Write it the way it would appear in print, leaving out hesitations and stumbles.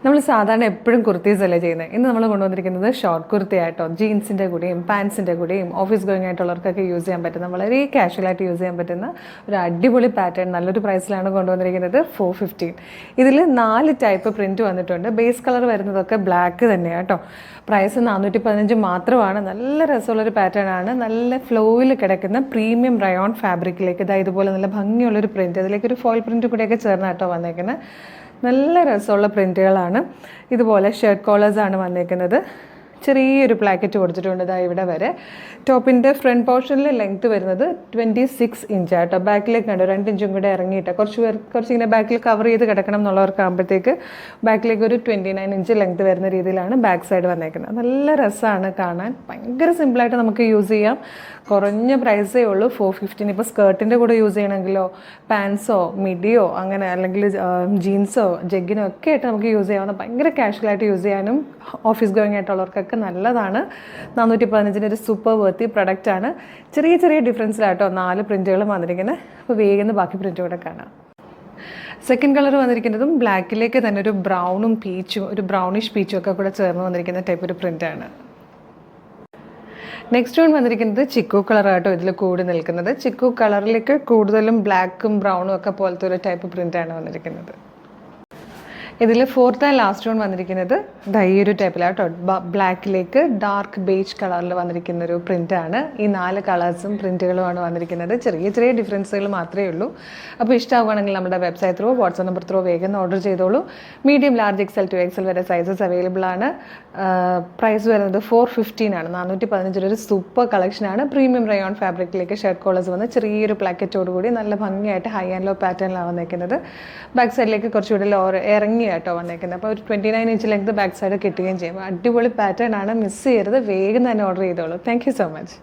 നമ്മൾ സാധാരണ എപ്പോഴും കുർത്തീസ് അല്ലേ ചെയ്യുന്നത്. ഇന്ന് നമ്മൾ കൊണ്ടുവന്നിരിക്കുന്നത് ഷോർട്ട് കുർത്തി ആയിട്ടോ, ജീൻസിൻ്റെ കൂടെയും പാൻസിൻ്റെ കൂടെയും ഓഫീസ് ഗോയിങ് ആയിട്ടുള്ളവർക്കൊക്കെ യൂസ് ചെയ്യാൻ പറ്റുന്ന, വളരെ കാഷ്വലായിട്ട് യൂസ് ചെയ്യാൻ പറ്റുന്ന ഒരു അടിപൊളി പാറ്റേൺ നല്ലൊരു പ്രൈസിലാണ് കൊണ്ടുവന്നിരിക്കുന്നത്. 415. ഇതിൽ 4 ടൈപ്പ് പ്രിൻറ്റ് വന്നിട്ടുണ്ട്. ബേസ് കളർ വരുന്നതൊക്കെ ബ്ലാക്ക് തന്നെയാണ് കേട്ടോ. പ്രൈസ് 415 മാത്രമാണ്. നല്ല രസമുള്ളൊരു പാറ്റേൺ ആണ്. നല്ല ഫ്ലോയിൽ കിടക്കുന്ന പ്രീമിയം റയോൺ ഫാബ്രിക്കിലേക്ക് ഇതുപോലെ നല്ല ഭംഗിയുള്ളൊരു പ്രിൻറ്റ്, അതിലേക്കൊരു ഫോയിൽ പ്രിൻറ്റ് കൂടെയൊക്കെ ചേർന്നാട്ടോ വന്നേക്കുന്നത്. നല്ല രസമുള്ള പ്രിൻറ്റുകളാണ്. ഇതുപോലെ ഷർട്ട് കോളേഴ്സാണ് വന്നേക്കുന്നത്. ചെറിയൊരു പ്ലാക്കറ്റ് കൊടുത്തിട്ടുണ്ട് ഇവിടെ വരെ. ടോപ്പിൻ്റെ ഫ്രണ്ട് പോർഷനിൽ ലെങ്ത്ത് വരുന്നത് 26 ഇഞ്ച് ആട്ടോ. ബാക്കിലേക്ക് കണ്ടോ 2 ഇഞ്ചും കൂടെ ഇറങ്ങിയിട്ട് കുറച്ചിങ്ങനെ ബാക്കിൽ കവർ ചെയ്ത് കിടക്കണം എന്നുള്ളവർക്കാകുമ്പോഴത്തേക്ക് ബാക്കിലേക്ക് ഒരു 29 ഇഞ്ച് ലെങ്ത്ത് വരുന്ന രീതിയിലാണ് ബാക്ക് സൈഡ് വന്നേക്കുന്നത്. നല്ല രസമാണ് കാണാൻ. ഭയങ്കര സിമ്പിളായിട്ട് നമുക്ക് യൂസ് ചെയ്യാം. കുറഞ്ഞ പ്രൈസേ ഉള്ളൂ, 415. ഇപ്പോൾ സ്കേർട്ടിൻ്റെ കൂടെ യൂസ് ചെയ്യണമെങ്കിലോ പാൻസോ മിഡിയോ അങ്ങനെ അല്ലെങ്കിൽ ജീൻസോ ജഗ്ഗിനോ ഒക്കെ ആയിട്ട് നമുക്ക് യൂസ് ചെയ്യാവുന്ന, ഭയങ്കര കാഷ്വലായിട്ട് യൂസ് ചെയ്യാനും ഓഫീസ് ഗോയിങ് ആയിട്ടുള്ളവർക്കൊക്കെ നല്ലതാണ്. 415 ഒരു സൂപ്പർ വർത്തി പ്രൊഡക്റ്റാണ്. ചെറിയ ചെറിയ ഡിഫറൻസിലാട്ടോ 4 പ്രിൻറ്റുകളും വന്നിരിക്കുന്നത്. അപ്പോൾ വേഗം ബാക്കി പ്രിൻറ്റ് കൂടെ കാണാം. സെക്കൻഡ് കളർ വന്നിരിക്കുന്നതും ബ്ലാക്കിലേക്ക് തന്നെ ഒരു ബ്രൗണും പീച്ചും, ഒരു ബ്രൗണിഷ് പീച്ചും ഒക്കെ കൂടെ ചേർന്ന് വന്നിരിക്കുന്ന ടൈപ്പ് ഒരു പ്രിൻ്റാണ്. നെക്സ്റ്റ് വൺ വന്നിരിക്കുന്നത് ചിക്കു കളറാട്ടോ ഇതിൽ കൂടി നിൽക്കുന്നത്. ചിക്കു കളറിലേക്ക് കൂടുതലും ബ്ലാക്കും ബ്രൗണും ഒക്കെ പോലത്തെ ഒരു ടൈപ്പ് പ്രിൻ്റാണ് വന്നിരിക്കുന്നത്. ഇതിൽ ഫോർത്ത് ആൻഡ് ലാസ്റ്റ് വൺ വന്നിരിക്കുന്നത് ഈ ഒരു ടൈപ്പിലാട്ടോ. ബ്ലാക്കിലേക്ക് ഡാർക്ക് ബേജ് കളറിൽ വന്നിരിക്കുന്ന ഒരു പ്രിൻ്റാണ്. ഈ 4 കളേഴ്സും പ്രിൻറ്റുകളുമാണ് വന്നിരിക്കുന്നത്. ചെറിയ ചെറിയ ഡിഫറൻസുകൾ മാത്രമേ ഉള്ളൂ. അപ്പോൾ ഇഷ്ടമാവുകയാണെങ്കിൽ നമ്മുടെ website through, WhatsApp number through വേഗം ഓർഡർ ചെയ്തോളൂ. Medium, large, XL to XL വരെ സൈസസ് അവൈലബിൾ ആണ്. പ്രൈസ് വരുന്നത് 415 ആണ്. 415 ഒരു സൂപ്പർ കളക്ഷനാണ്. പ്രീമിയം റയോൺ ഫാബ്രിക്കിലേക്ക് ഷർട്ട് കോളേഴ്സ് വന്ന് ചെറിയൊരു പ്ലാക്കറ്റോടുകൂടി നല്ല ഭംഗിയായിട്ട് ഹൈ ആൻഡ് ലോ പാറ്റേണിലാണ് വന്നിരിക്കുന്നത്. ബാക്ക് സൈഡിലേക്ക് കുറച്ചുകൂടി ഇറങ്ങി ആട്ടോ വന്നേക്കുന്നത്. അപ്പോൾ ഒരു 29 ഇഞ്ച് ലെങ്ത് ബാക്ക് സൈഡ് കിട്ടുകയും ചെയ്യും. അടിപൊളി പാറ്റേൺ ആണ്. മിസ് ചെയ്യരുത്. വേഗം തന്നെ ഓർഡർ ചെയ്തോളൂ. Thank you so much.